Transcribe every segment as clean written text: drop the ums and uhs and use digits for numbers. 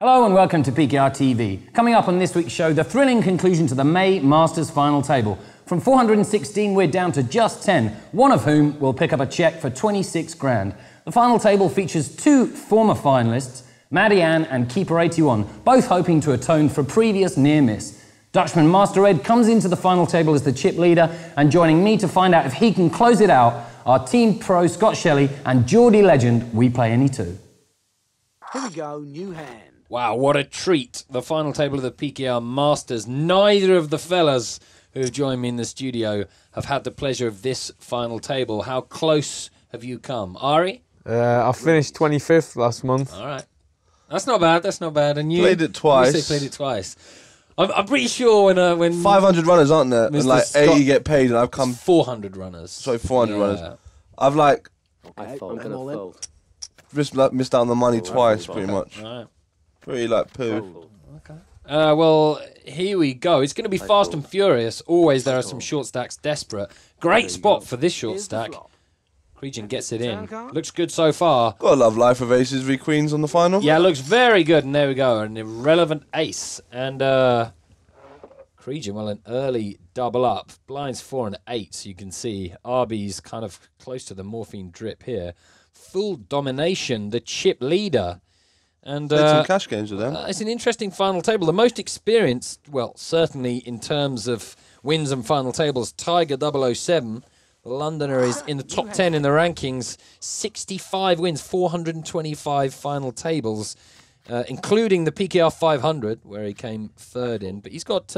Hello and welcome to PKRTV. Coming up on this week's show, the thrilling conclusion to the May Masters final table. From 416, we're down to just 10, one of whom will pick up a cheque for 26 grand. The final table features two former finalists, Maddie-Ann and Keeper 81, both hoping to atone for previous near miss. Dutchman Master Ed comes into the final table as the chip leader, and joining me to find out if he can close it out are team pro Scott Shelley and Geordie legend We Play Any Two. Here we go, new hand. Wow, what a treat. The final table of the PKR Masters. Neither of the fellas who have joined me in the studio have had the pleasure of this final table. How close have you come? Ari? I finished 25th last month. All right. That's not bad, that's not bad. And you? Played it twice. You played it twice. I'm pretty sure when 500 runners, aren't there? Mr. And like Scott, 80 get paid, and I've come 400 runners. Sorry, 400 runners. I've like I'm gonna fold. missed out on the money twice, pretty much. All right. Pretty like poo. Okay. Well, here we go. It's going to be fast and furious. Always there are some short stacks desperate. Great spot for this short stack. Cregan gets it in. Looks good so far. Gotta love life of aces v queens on the final. Yeah, looks very good. And there we go. An irrelevant ace. And Cregan, well, an early double up. Blinds 4 and 8, so you can see Arby's kind of close to the morphine drip here. Full domination, the chip leader. And some cash games with them. It's an interesting final table. The most experienced, well, certainly in terms of wins and final tables, Tiger 007. The Londoner is in the top 10 in the rankings. 65 wins, 425 final tables, including the PKR 500, where he came third in. But he's got,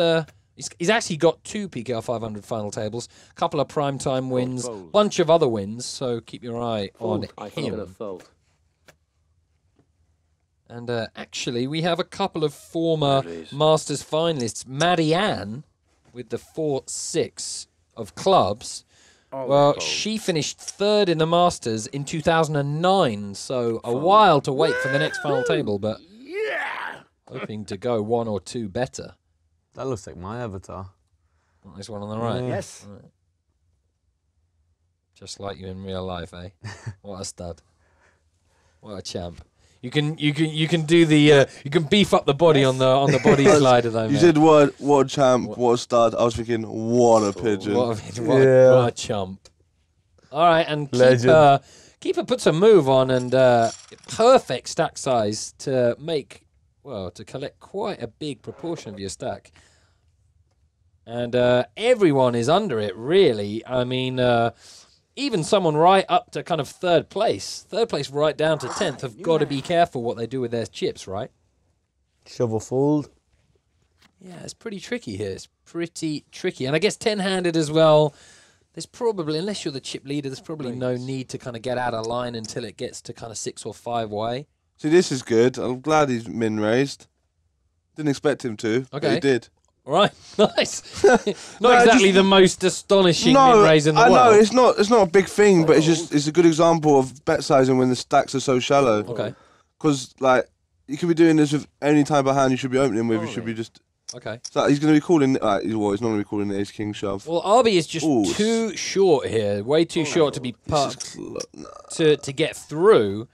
he's actually got 2 PKR 500 final tables, a couple of primetime wins, bunch of other wins. So keep your eye on him. And actually, we have a couple of former Masters finalists. Maddie-Ann, with the 4-6 of clubs. Well, she finished third in the Masters in 2009, so a while to wait for the next final table, but hoping to go 1 or 2 better. That looks like my avatar. This one on the right. Yes. Right. Just like you in real life, eh? What a stud. What a champ. You can do the you can beef up the body on the body slider though. You said what a champ, what a stud. I was thinking what a pigeon. What a chump. All right, and Keeper puts a move on and perfect stack size to make to collect quite a big proportion of your stack. And everyone is under it really. I mean. Even someone right up to kind of third place right down to 10th have got to be careful what they do with their chips, right? Shovel fold. Yeah, it's pretty tricky here. It's pretty tricky. And I guess 10-handed as well, there's probably, unless you're the chip leader, there's probably no need to kind of get out of line until it gets to kind of 6 or 5 way. See, this is good. I'm glad he's min raised. Didn't expect him to, but he did. Right, nice. Not exactly the most astonishing min-raise in the world. I know, it's not a big thing, but it's a good example of bet sizing when the stacks are so shallow. Okay. Because, like, you could be doing this with any type of hand you should be opening with. You should be just... Okay. So he's going to be calling... he's not going to be calling the ace-king shove. Well, Arby is just too short here. Way too short to be parked to get through.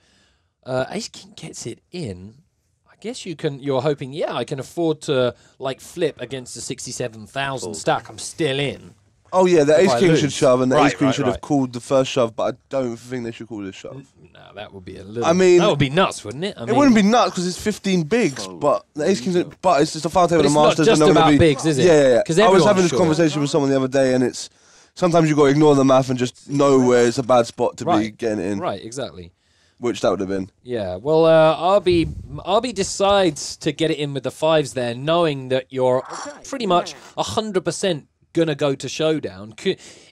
Ace-king gets it in. I guess you're hoping, I can afford to like flip against the 67,000 stack. I'm still in. Oh yeah, the ace-king should shove and the ace-queen should have called the first shove, but I don't think they should call this shove. No, that would be a little... I mean... That would be nuts, wouldn't it? It wouldn't be nuts because it's 15 bigs, but the ace-king's... But it's just a final table of the Masters. It's not just about bigs, is it? Yeah. I was having this conversation with someone the other day and it's... Sometimes you've got to ignore the math and just know where it's a bad spot to be getting it in. Right, exactly. Which that would have been. Yeah, well, RB decides to get it in with the 5s there, knowing that you're pretty much 100% going to go to showdown.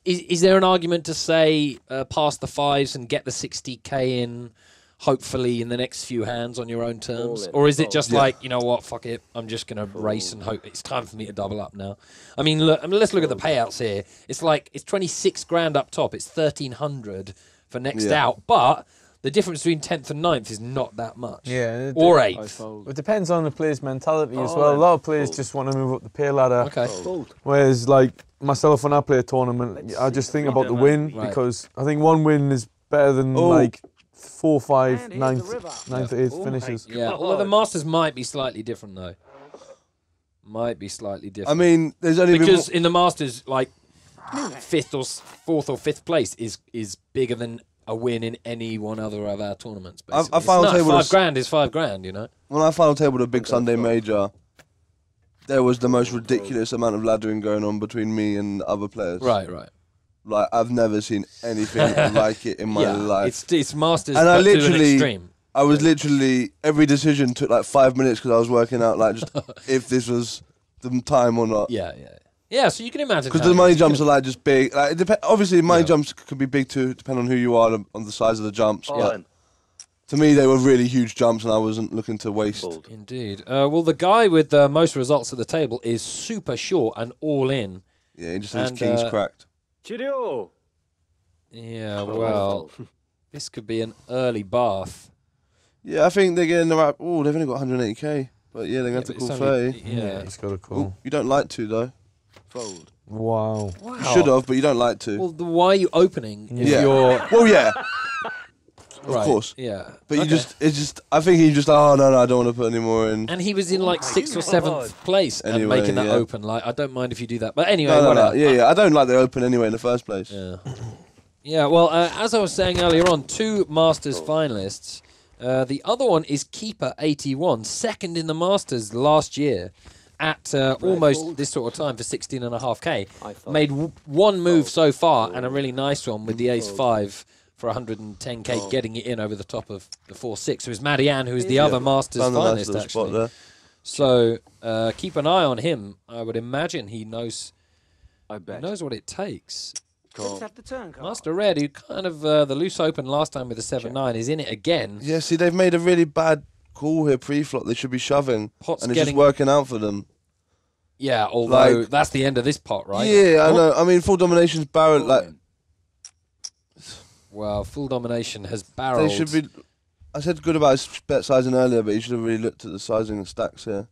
Is there an argument to say pass the 5s and get the 60k in, hopefully, in the next few hands on your own terms? Or is it just like, you know what, fuck it, I'm just going to race and hope it's time for me to double up now? I mean, let's look at the payouts here. It's like, it's 26 grand up top, it's 1,300 for next out, but... The difference between 10th and 9th is not that much. Yeah. Or 8th. It depends on the player's mentality as well. A lot of players just want to move up the pay ladder. Okay. Whereas, like, myself, when I play a tournament, I just think about the win because I think one win is better than, like, 4, 5, And here's 9th, the river. 9th, 8th finishes. Yeah, although the Masters might be slightly different though. Might be slightly different. I mean, there's only because in the Masters, like 4th or 5th place is bigger than a win in any one other of our tournaments. Basically. I final table £5 is £5, you know. When I final table the big Sunday major, there was the most ridiculous amount of laddering going on between me and other players. Right. Like I've never seen anything like it in my life. It's Masters, And but to an extreme. I was literally every decision took like 5 minutes because I was working out like just if this was the time or not. Yeah, so you can imagine. Because the money jumps are like just big. Like, obviously, money jumps could be big too, depending on who you are on the size of the jumps. But to me, they were really huge jumps, and I wasn't looking to waste. Indeed. Well, the guy with the most results at the table is super short and all in. Yeah, he just has kings cracked. Cheerio. Yeah, well, this could be an early bath. Yeah, I think they're getting the right. Oh, they've only got 180k. But yeah, they're going to have to call 30. Yeah, it's got a call. Ooh, you don't like to, though. Fold. Wow. You should have, but you don't like to. Well, why are you opening if you're... Well, yeah. Of Right, course. yeah. But I think he just, oh, no, I don't want to put any more in. And he was in like 6th or 7th place and Anyway, making that yeah. open. Like, I don't mind if you do that. But anyway, No, whatever. yeah, I don't like the open anyway in the first place. Yeah, well, as I was saying earlier on, 2 Masters finalists. The other one is Keeper 81, second in the Masters last year at almost this sort of time for 16.5k. Made one move so far and a really nice one with the ace-5 for 110k, getting it in over the top of the 4-6. So it's Marianne, who is the other Masters finalist, actually. So keep an eye on him. I would imagine he knows. He knows what it takes. Let's have the turn card. Master Red, who kind of the loose open last time with the 7-9, is in it again. Yeah, see, they've made a really bad call here pre-flop. They should be shoving. Pot's and it's just working out for them. Yeah, although that's the end of this pot, right? Yeah, I know. I mean, full domination's barrel. Like, well, full domination has barreled. they should be. I said good about his bet sizing earlier, but he should have really looked at the sizing and stacks here.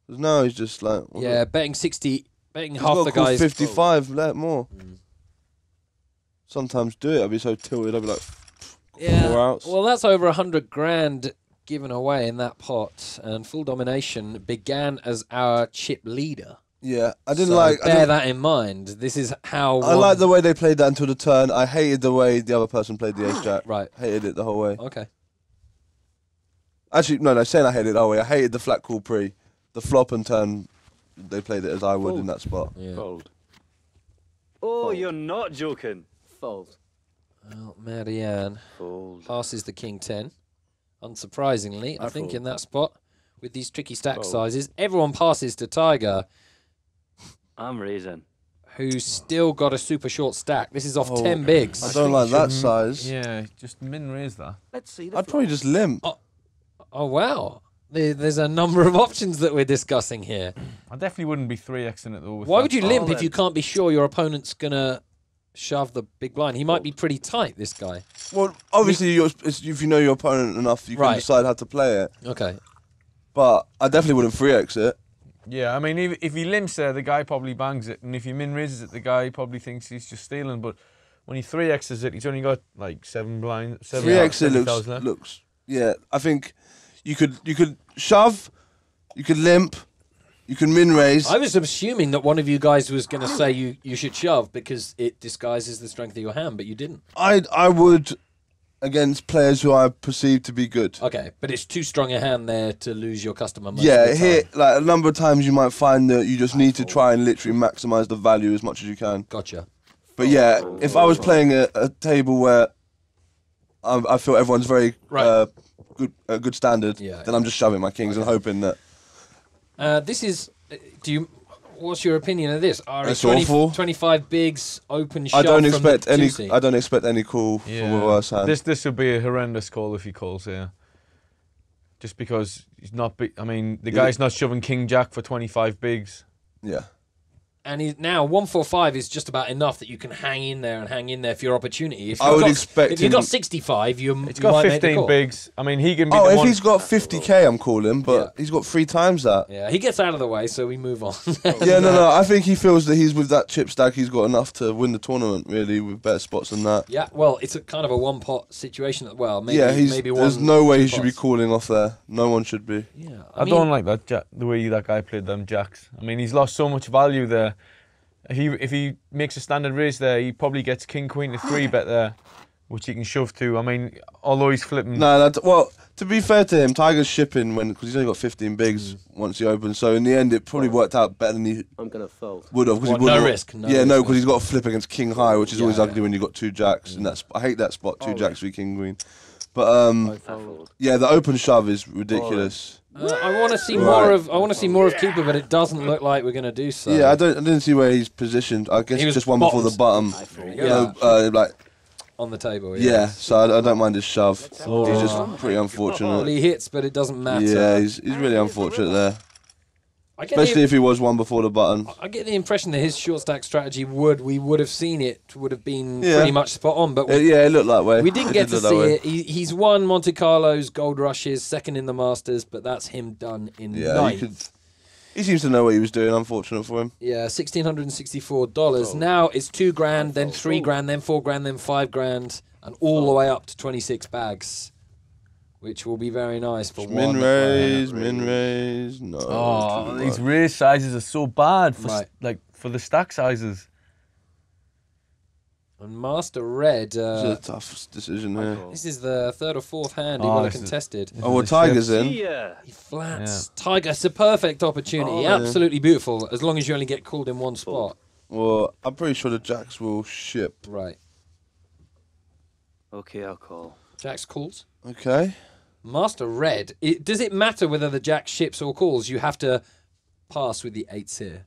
Because now he's just like. Yeah, betting 60, betting he's half got the to call guys. 55, let more. Sometimes do it. I'd be so tilted. I'd be like, 4 outs. Well, that's over 100 grand given away in that pot, and full domination began as our chip leader. Yeah, I didn't So like. Bear that in mind. This is how. I like the way they played that until the turn. I hated the way the other person played the ace jack. Right. Hated it the whole way. Okay. Actually, no, saying I hated it the whole way. I hated the flat call pre. The flop and turn, they played it as I would in that spot. Yeah. Fold. Oh, you're not joking. Fold. Well, Marianne passes the king 10. Unsurprisingly, I think in that spot with these tricky stack sizes, everyone passes to Tiger, I'm raising. who's still got a super short stack. This is off 10 bigs. I don't like that size. Yeah, just min raise that. Let's see the I'd probably just limp. Oh, wow. There's a number of options that we're discussing here. I definitely wouldn't be 3xing it though. Why would you limp if you can't be sure your opponent's going to shove the big blind? He might be pretty tight, this guy. Well, obviously, if you know your opponent enough, you can decide how to play it. Okay. But I definitely wouldn't 3x it. Yeah, I mean, if he limps there, the guy probably bangs it. And if he min raises it, the guy probably thinks he's just stealing. But when he 3x's it, he's only got like 7 blinds. 3x it looks. Yeah, I think you could shove, you could limp, you can min raise. I was assuming that one of you guys was going to say you should shove because it disguises the strength of your hand, but you didn't. I would against players who I perceive to be good. Okay, but it's too strong a hand there to lose your customer most Yeah, of the time. here, like a number of times you might find that you just need to try and literally maximise the value as much as you can. Gotcha. But yeah, if I was playing a table where I feel everyone's very good standard, then I'm just shoving my kings and hoping that. This is. What's your opinion of this? It's awful. 25 bigs, open shove. I don't expect from the juicy. I don't expect any call from a worse hand. This would be a horrendous call if he calls here. Just because he's not. I mean, the guy's not shoving king jack for 25 bigs. Yeah. And now 145 is just about enough that you can hang in there for your opportunity. If I would expect if you've got 65, you It's got might make the 15 call. bigs. I mean, he can be Oh, the if one. he's got 50k, I'm calling, but he's got 3 times that. Yeah, he gets out of the way, so we move on. Yeah, no. I think he feels that he's with that chip stack, he's got enough to win the tournament, really, with better spots than that. Yeah, well, it's a kind of a one-pot situation. Well, maybe, Yeah, maybe one. there's no way he should be pots. calling off there. No one should be. Yeah, I mean, don't like that the way that guy played them jacks. I mean, he's lost so much value there. If he makes a standard raise there, he probably gets king queen to 3 bet there, which he can shove to. I mean, although he's flipping. No, well, to be fair to him, Tiger's shipping because he's only got 15 bigs once he opens. So in the end, it probably worked out better than he I'm gonna fold. would have. Well, no risk. No, because he's got a flip against king high, which is always Yeah, ugly when you've got 2 jacks. And I hate that spot, 2 jacks with king queen. But I fold. yeah, the open shove is ridiculous. I want to see more of. I want to see more of Keeper, but it doesn't look like we're going to do so. Yeah, I didn't see where he's positioned. I guess He was just one before the bottom. Yeah. Like On the table. yeah, so I don't mind his shove. He's just pretty Well, unfortunate. he hits, but it doesn't matter. Yeah, he's really unfortunate there, I get especially if he was one before the button. I get the impression that his short stack strategy we would have seen it, would have been Yeah. pretty much spot on, but Yeah, it looked that way. we didn't It get did to look that see way. it. He's won Monte Carlo's Gold Rushes, second in the Masters, but that's him done in Yeah, ninth. he seems to know what he was doing. Unfortunate for him. Yeah, $1,664. Now it's $2,000, then $3,000, then $4,000, then $5,000, and all the way up to 26 bags, which will be very nice for one player. Min raise, no. Oh, too these much. raise sizes are so bad for Right. for the stack sizes. And Master Red, It's a tough decision here. this is the third or fourth hand he Oh, would have this is- contested. Oh, well, Tiger's in. Yeah. He flats. Tiger, it's a perfect opportunity. Oh, Absolutely beautiful, as long as you only get called in one spot. Well, I'm pretty sure the jacks will ship. Right. Okay, I'll call. Jack's calls. Okay. Master Red. Does it matter whether the Jack ships or calls? You have to pass with the 8s here.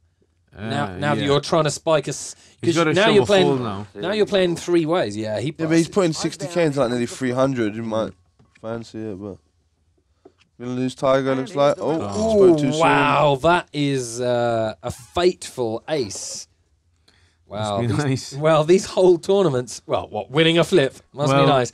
Now that you're trying to spike us, He's got to now shove you're a playing. fold now. Now you're playing 3 ways. Yeah, he. Yeah, but he's passes. putting 60k into like nearly 300. You might fancy it, but gonna lose Tiger. Looks like. Oh, spoke too soon. Wow, that is a fateful ace. Wow. Must be these- nice. Well, these whole tournaments. Well, what winning a flip must be Well, nice.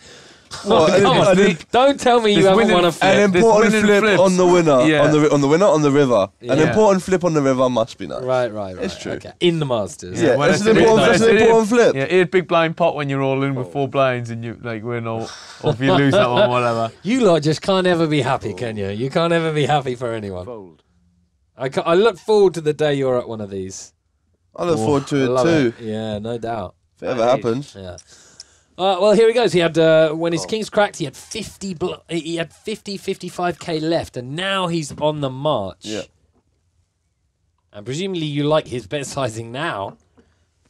Well, Come on, don't tell me you this haven't winning- won a An flip. important winning flip flips. on the winner. Yeah. On the winner on the river. An Yeah. important flip on the river must be nice. Right. It's true. Okay. In the Masters. Yeah, well, that's it's an a bit important, nice. that's an important flip. Yeah, 8 big blind pot when you're all in with 4 blinds and you win or if you lose that one, whatever. You lot just can't ever be happy, can you? You can't ever be happy for anyone. Fold. I look forward to the day you're at one of these. I look forward I to it love too. it. Yeah, no doubt. If it ever happens. Yeah. Well, here he goes. He had when his kings cracked, he had 55k left, and now he's on the march. Yeah. And presumably you like his bet sizing now.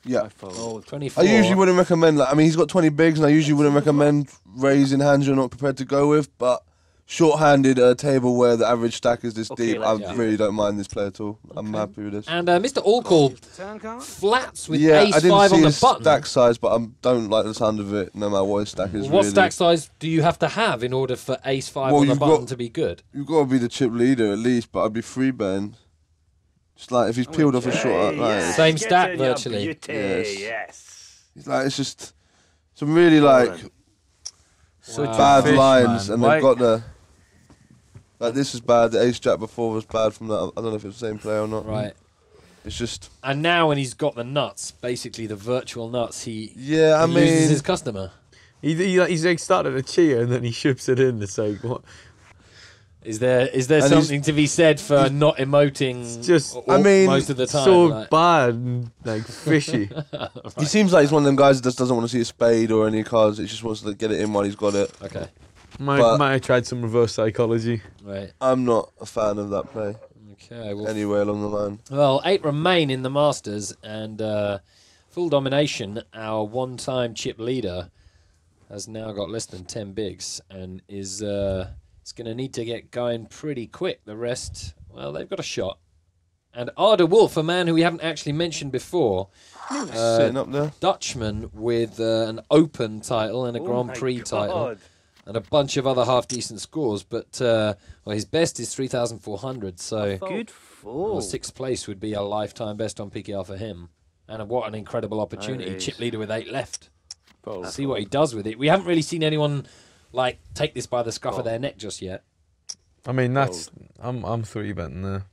Yeah. Oh, 24. I usually wouldn't recommend, like, I mean, he's got 20 bigs, and I usually wouldn't recommend raising hands you're not prepared to go with, but short-handed at a table where the average stack is this Okay, deep, I let's- really don't mind this play at all. I'm happy with this. And Mr. Allcall Turn card. flats with Yeah, I ace didn't 5 see on the his button. stack size, but I don't like the sound of it, no matter what his stack is. What really. stack size do you have to have in order for ace 5 Well, on the you've button got- to be good? You've got to be the chip leader at least, but I'd be free betting. Just like if he's peeled off a short, like, Same Get stack, in your virtually. beauty, Yes. yes. it's like it's just some really like Such a bad fish, lines, man. and Why- they've got the. Like this is bad. The ace jack before was bad from that. I don't know if it's the same player or not. Right. It's just. And now when he's got the nuts, basically the virtual nuts, he Yeah, I loses mean. his customer. He's like started a cheer and then he ships it in. It's like, what? Is there And something to be said for not emoting just- all- I mean, most of the time? So like- bad and like fishy. He seems like he's one of them guys that just doesn't want to see a spade or any cards. He just wants to get it in while he's got it. Okay, But- Might have tried some reverse psychology. right. I'm not a fan of that play Okay, well, anywhere along the line. well, 8 remain in the Masters, and full domination, our one-time chip leader, has now got less than 10 bigs, and is going to need to get going pretty quick. The rest, well, they've got a shot. And Arda Wolf, a man who we haven't actually mentioned before, Sitting up there. Dutchman with an Open title and a Oh Grand my Prix title. God. and a bunch of other half-decent scores, but well, his best is 3,400, so Good well, fold. 6th place would be a lifetime best on PKR for him. And what an incredible opportunity. Nice. Chip leader with 8 left. Fold. See what he does with it. We haven't really seen anyone like take this by the scruff of their neck just yet. I mean, that's I'm 3-betting there.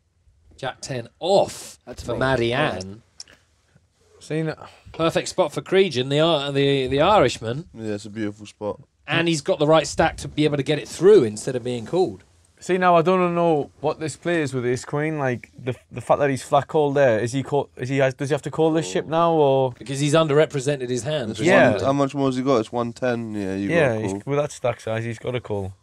Jack 10 off for Marianne. Seen it. Perfect spot for Cregan, the Irishman. Yeah, it's a beautiful spot. And he's got the right stack to be able to get it through instead of being called. See, now I don't know what this plays with this queen. Like the fact that he's flat called there. Does he have to call this ship now or? Because he's underrepresented his hand. Yeah. How much more has he got? It's 110. Yeah, you Yeah, got to call. with that stack size, he's got to call.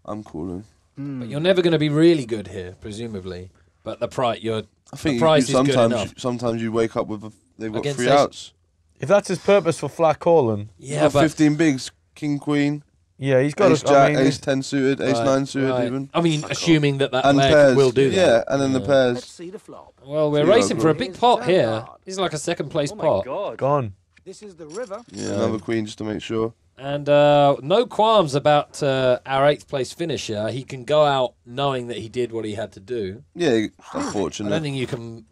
I'm calling. But you're never going to be really good here, presumably. But the price, I think the price is good enough. sometimes you wake up with they've got Against 3 ace- outs. If that's his purpose for flat calling, Yeah, He's got but 15 bigs, king, queen, yeah, he's got ace to. jack, I mean, ace 10 suited, ace 9 suited right. even. I mean, assuming that And player pairs. will do that. Yeah, and then the pairs. Let's see the flop. Well, we're Yeah, racing for a good. big pot here. This is like a second place Oh my pot. God. gone. This is the river. Yeah, another queen just to make sure. And no qualms about our 8th place finisher. He can go out knowing that he did what he had to do. Yeah, I don't unfortunate. think you can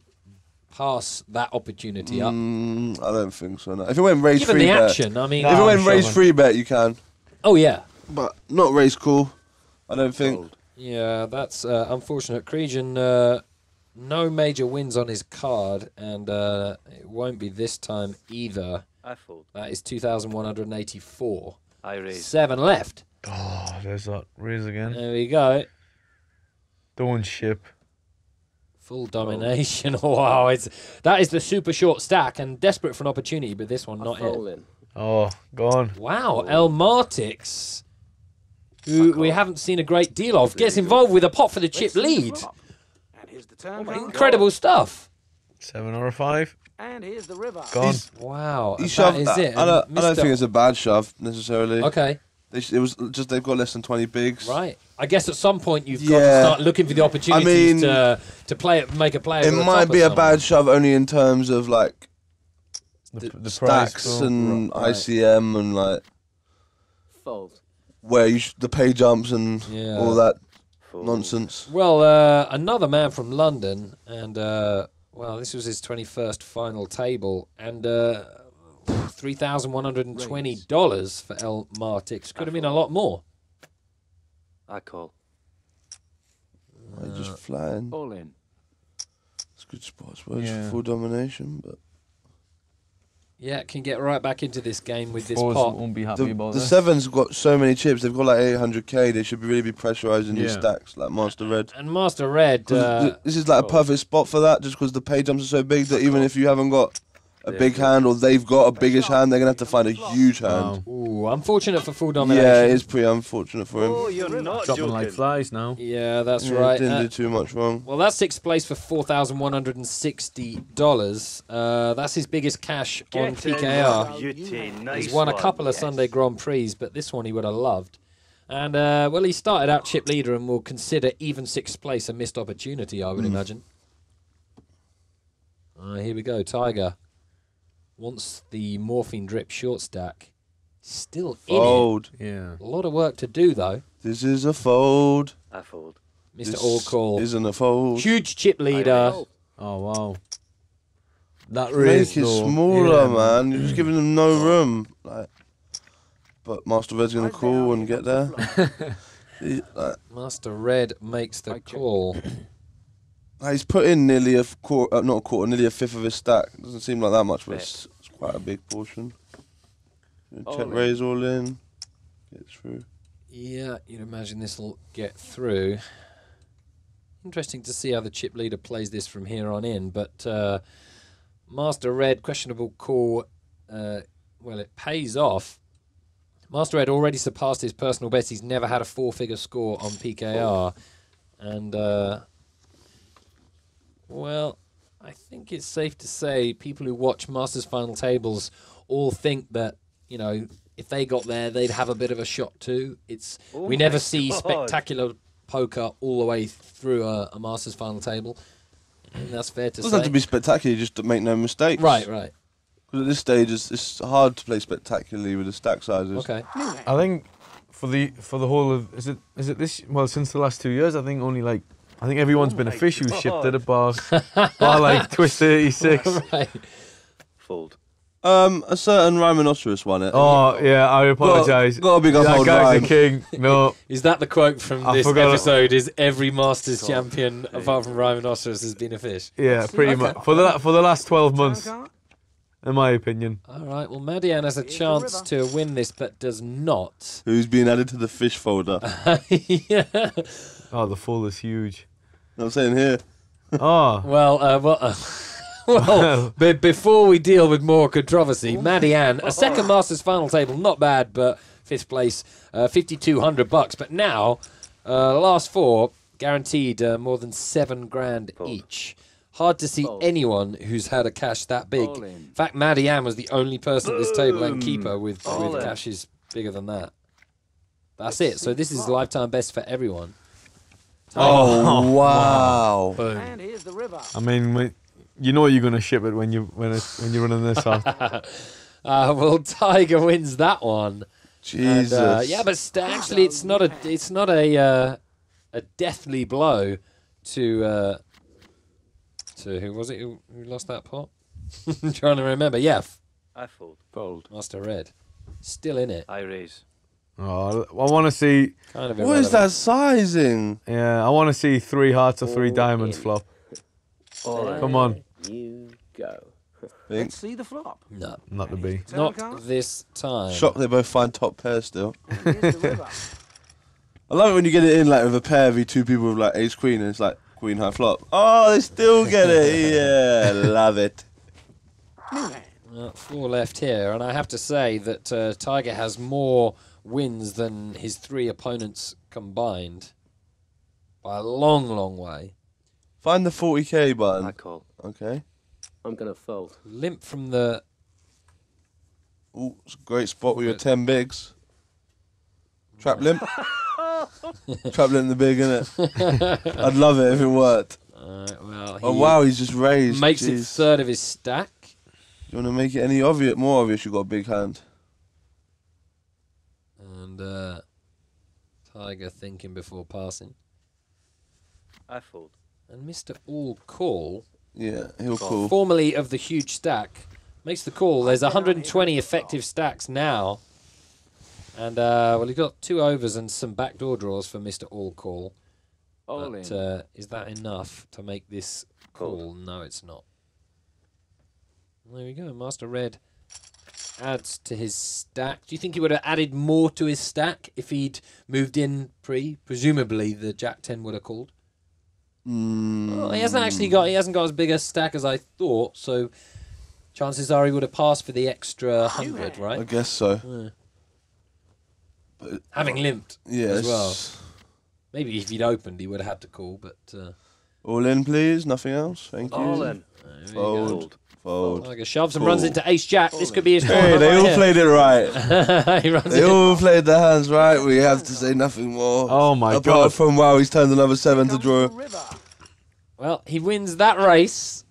pass that opportunity up. I don't think so. No. If it went raise Given 3 the bet, action, I mean... if it No, went I'm raise sure. 3 bet, you can, Oh, yeah. but not raise call. I don't think. Yeah, that's unfortunate. Cregan, no major wins on his card, and it won't be this time either. I fold. That is 2,184. I raise. 7 left. Oh, there's that raise again. There we go. Don't ship. Full domination. Wow, that is the super short stack and desperate for an opportunity, but this one not it. Oh, gone. Wow, El Martix, who we haven't seen a great deal of, gets involved with a pot for the chip lead. And here's the turn card. Incredible stuff. 7 or a 5. And here's the river. Gone. Wow, He that shoved. is it. I don't Mr. think it's a bad shove necessarily. Okay, It was just they've got less than 20 bigs. right. I guess at some point you've got to Yeah. start looking for the opportunities mean, to play it, make a play. It over the might top be of a bad someone. shove only in terms of like The price stacks go. and Right. ICM and like Fold. where the pay jumps and Yeah. all that Fold. nonsense. Well, another man from London, and well, this was his 21st final table, and $3,120 for El Martix. Could have been a lot more. I call. Like just flying. All in. It's a good spot, I suppose. Yeah. Full domination, but Yeah, can get right back into this game with this Fours pot. won't be happy the about this. sevens got so many chips. They've got like 800k. They should really be pressurising these Yeah. stacks like Master Red. And Master Red, 'Cause this is like a perfect spot for that, just because the pay jumps are so big that even if you haven't got a big hand or they've got a biggish hand, they're gonna have to find a huge hand. ooh, unfortunate for full domination. Yeah, it is pretty unfortunate for him. Oh, you're not Dropping joking. like flies now. Yeah, that's Yeah, right. Didn't do too much wrong. Well, that's 6th place for $4,160. That's his biggest cash on Get in, PKR. beauty. Nice He's won a one. couple of Yes. Sunday Grand Prix, but this one he would have loved. And, well, he started out chip leader and will consider even 6th place a missed opportunity, I would imagine. Here we go. Tiger wants the morphine drip short stack. Still in Fold. Yeah. it. A lot of work to do, though. This is a fold. I fold. Mr. This All Call. isn't a fold. Huge chip leader. Oh, wow. That Make raise, it though. smaller, Yeah. man. You're just giving them no room. Like, but Master Red's gonna call and get there. Master Red makes the call. He's put in nearly a quarter, not a quarter, nearly a fifth of his stack. Doesn't seem like that much, but it's quite a big portion. Check raise all in. Get through. Yeah, you'd imagine this will get through. Interesting to see how the chip leader plays this from here on in, but Master Red, questionable call. Well, it pays off. Master Red already surpassed his personal best. He's never had a 4-figure score on PKR. And, well, I think it's safe to say people who watch Masters final tables all think that, you know, if they got there, they'd have a bit of a shot too. We never my see God. spectacular poker all the way through a Masters final table. And that's fair to It doesn't say. have to be spectacular, just to make no mistakes. Right. Because at this stage, it's hard to play spectacularly with the stack sizes. Okay. I think for the whole of is it this since the last 2 years I think everyone's been a fish who's shipped at a bar like Twist 36. Right. Fold. A certain rhinoceros won it. Oh yeah, I apologise. Got a big That old guy's rhyme. a king. No, Is that the quote from I this forgot it. episode? Is every Masters champion apart from Rhinoceros has been a fish? yeah, pretty much for the last 12 months, Turn in my opinion. All right. Well, Madian has a chance to win this, but does not. Who's been added to the fish folder? Yeah. Oh, the full is huge. I'm saying here. Oh, Well, but before we deal with more controversy, Madian, a second Masters final table, not bad, but fifth place, $5,200. But now, last four guaranteed more than $7 each. Hard to see anyone who's had a cash that big. In fact, Madian was the only person at this table and keeper with cashes bigger than that. That's it. So this is lifetime best for everyone. Oh, wow. Boom. And here's the river. I mean, you know you're gonna ship it when you're running this hot. Well, Tiger wins that one. Jesus. And, yeah, but actually, it's not a deathly blow to who was it who lost that pot? I'm trying to remember. Yeah, I fold. Fold. Master Red, still in it. I raise. Oh, I want to see. Kind of. What is that sizing? Yeah, I want to see 3 hearts or 3 diamonds flop. Come on, You go. Think. Let's see the flop. No, not to be. Turn not card. this time. Shocked they both find top pair still. And here's the river. I love it when you get it in like with a pair v 2 people with like ace queen and it's like queen high flop. Oh, they still get it. Yeah, love it. New hand. 4 left here, and I have to say that Tiger has more wins than his 3 opponents combined by a long, long way. Find the 40k I button. call. Okay. I'm gonna fold. Limp from the. Ooh, it's a great spot with your 10 bigs. Trap limp. Trap limp the big, innit? I'd love it if it worked. Well, Oh he wow, he's just raised. makes it Jeez. third of his stack. You want to make it any more obvious you've got a big hand? And Tiger thinking before passing. I fold. And Mr. All Call, Yeah, he'll call. formerly of the huge stack, makes the call. There's 120 effective stacks now. And, well, he got 2 overs and some backdoor draws for Mr. All Call. All But in. is that enough to make this call? No, it's not. There we go. Master Red adds to his stack. Do you think he would have added more to his stack if he'd moved in pre? Presumably, the Jack 10 would have called. Well, he hasn't got as big a stack as I thought. So chances are he would have passed for the extra 100, I right? guess so. Yeah. But, Having limped yeah, as well. it's- Maybe if he'd opened, he would have had to call. But All in, please. Nothing else. Thank you. All in. there we Fold. go. Fold. Fold. Tiger shoves and Fold. runs into Ace Jack. This could be his Hey, tournament they right all here. played it right. He runs They it. all played their hands right. We have to say nothing more. Oh my Apart God. from wow, he's turned another 7 to Comes draw. the river. Well, he wins that race.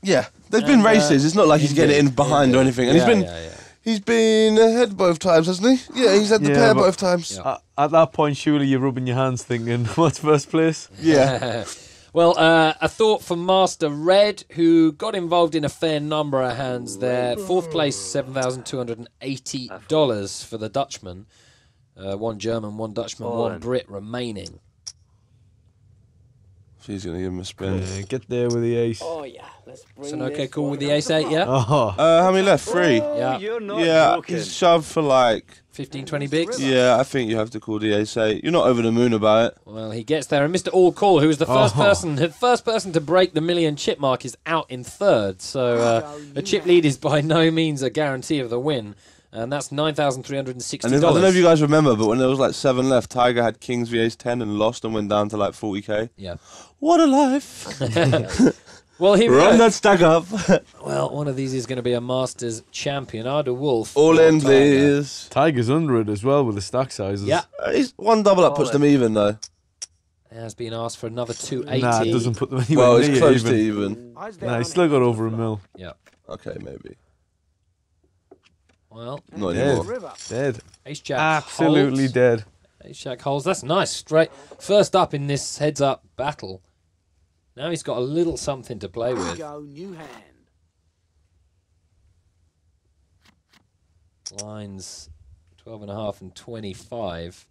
Yeah, there's been And, races. It's not like he's getting it in behind or anything. And he's been ahead both times, hasn't he? Yeah, he's had the Yeah, pair but- both times. Yeah. At that point, surely you're rubbing your hands thinking, what's first place? Yeah. Well, a thought from Master Red, who got involved in a fair number of hands there. 4th place, $7,280 for the Dutchman. 1 German, 1 Dutchman, 1 Brit remaining. She's going to give him a spin. Yeah, get there with the ace. Oh yeah. Let's bring So an okay this call one with the down ace to 8, flop. yeah? Oh, How many left? 3? Yeah. You're not Yeah, joking. he's shoved for like... 15, 20 bigs. Yeah, I think you have to call the ace 8. You're not over the moon about it. Well, he gets there, and Mr. All Call, who was the first person to break the million chip mark, is out in 3rd. So a chip lead is by no means a guarantee of the win, and that's $9,360. And I don't know if you guys remember, but when there was like 7 left, Tiger had kings v ace 10 and lost and went down to like 40k. Yeah. What a life! Well, here we Run go. that stack up. Well, one of these is going to be a Masters champion. Arda Wolf. All or in, Tiger. please. Tiger's under it as well with the stack sizes. Yeah. He's 1 double up puts them even though. Has been asked for another 280. Nah, it doesn't put them anywhere Well, near it's close even. to even. Eyes Nah, down he's still got and over a flop. mil. Yeah. Okay, maybe. Well, Not Dead. anymore. Dead. Ace Jack Absolutely holds. dead. Ace Jack holds. That's nice. Straight first up in this heads-up battle. Now he's got a little something to play with. Go, new hand. Lines 12.5 and 25.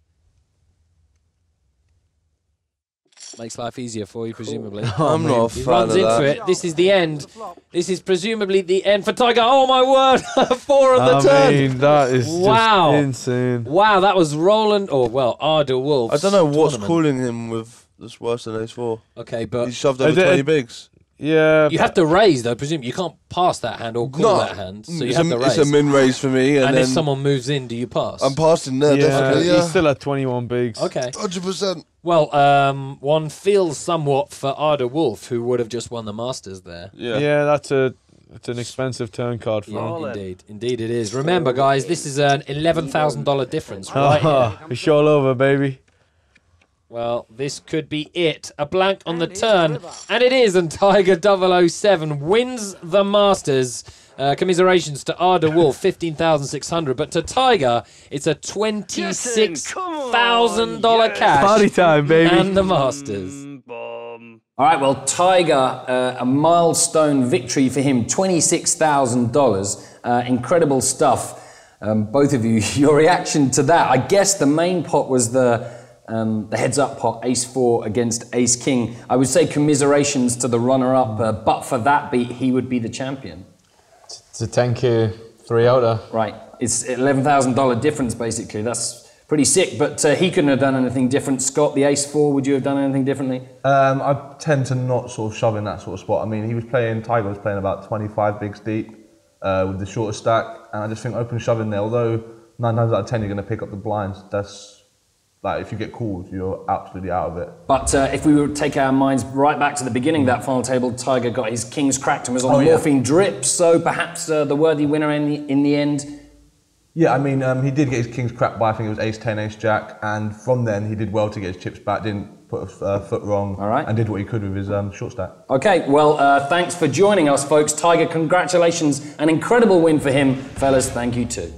Makes life easier for you, presumably. I'm not a He fan runs of into that. it. This is the end. This is presumably the end for Tiger. Oh my word! 4 on the turn. I mean, that is Wow. just insane. Wow, that was Roland. Oh well, Arda Wolf. I don't know what's tournament. calling him with this worse than ace 4. Okay, but He shoved over did- 20 bigs. Yeah. you have to raise though. Presume you can't pass that hand or call that hand, so you it's, have to raise. it's a min raise for me, and and then if someone moves in, do you pass? I'm passing there, Yeah, definitely. he's Yeah, still at 21 bigs. Okay. 100%. Well, one feels somewhat for Arda Wolf, who would have just won the Masters there. Yeah, that's an expensive turn card for him. Indeed, indeed it is. Remember, guys, this is an $11,000 difference, right? Oh, it's all over, baby. Well, this could be it. A blank on the turn, and it is, and Tiger 007 wins the Masters. Commiserations to Arda Wolf, 15,600, but to Tiger, it's a $26,000 cash Party time, baby. and the Masters. All right, well, Tiger, a milestone victory for him, $26,000. Incredible stuff. Both of you, your reaction to that. I guess the main pot was the heads-up pot, ace 4 against ace king. I would say commiserations to the runner-up, but for that beat, he would be the champion. It's a 10k 3-outer. Right, it's $11,000 difference, basically. That's pretty sick, but he couldn't have done anything different. Scott, the ace 4, would you have done anything differently? I tend to not sort of shove in that sort of spot. I mean, Tiger was playing about 25 bigs deep with the shorter stack, and I just think open shove in there, although 9 times out of 10 you're going to pick up the blinds, that's, like, if you get called, you're absolutely out of it. But if we would take our minds right back to the beginning of that final table, Tiger got his kings cracked and was on morphine drip, so perhaps the worthy winner in the end. Yeah, I mean, he did get his kings cracked by, I think it was ace 10, ace jack, and from then he did well to get his chips back, didn't put a foot wrong, and did what he could with his short stack. Okay, well, thanks for joining us, folks. Tiger, congratulations, an incredible win for him. Fellas, thank you too.